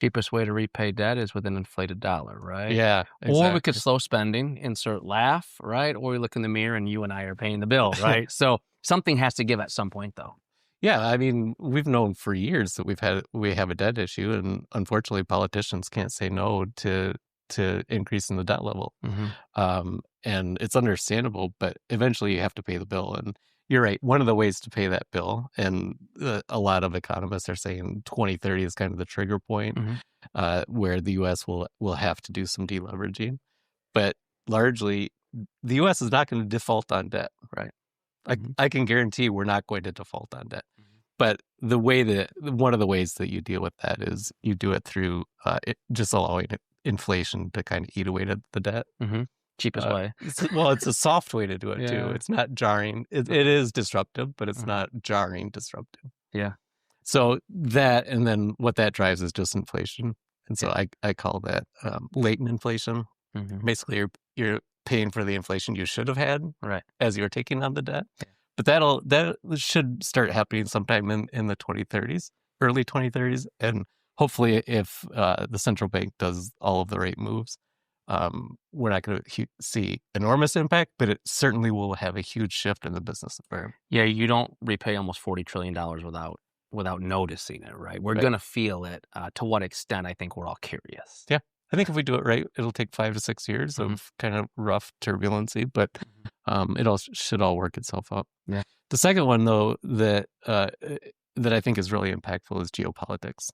Cheapest way to repay debt is with an inflated dollar, right? Yeah, Or we could exactly. slow spending, insert laugh, right? Or we look in the mirror and you and I are paying the bill, right? So something has to give at some point, though. Yeah, I mean, we've known for years that we have a debt issue, and unfortunately, politicians can't say no to increasing the debt level. Hmm. And it's understandable, but eventually you have to pay the bill. And you're right. One of the ways to pay that bill, and a lot of economists are saying 2030 is kind of the trigger point, Hmm. where the U.S. will have to do some deleveraging. But largely, the U.S. is not going to default on debt, right? Hmm. I can guarantee we're not going to default on debt. But one of the ways that you deal with that is you do it through just allowing inflation to kind of eat away at the debt. Hmm. Cheapest way. Well, it's a soft way to do it too. Yeah. It's not jarring. It is disruptive, but it's Uh-huh. not jarring disruptive. Yeah. So that, and then what that drives is just inflation. And so Yeah. I call that latent inflation. Hmm. Basically, you're paying for the inflation you should have had Right. as you're taking on the debt. Yeah. But that should start happening sometime in the 2030s, early 2030s, and hopefully, if the central bank does all of the right moves, we're not going to see enormous impact, but it certainly will have a huge shift in the business environment. Yeah, you don't repay almost $40 trillion without noticing it, right? We're Right? gonna feel it. To what extent? I think we're all curious. Yeah, I think if we do it right, it'll take 5 to 6 years Hmm. of kind of rough turbulency, but Hmm. it all should all work itself out. Yeah. The second one, though, that I think is really impactful is geopolitics.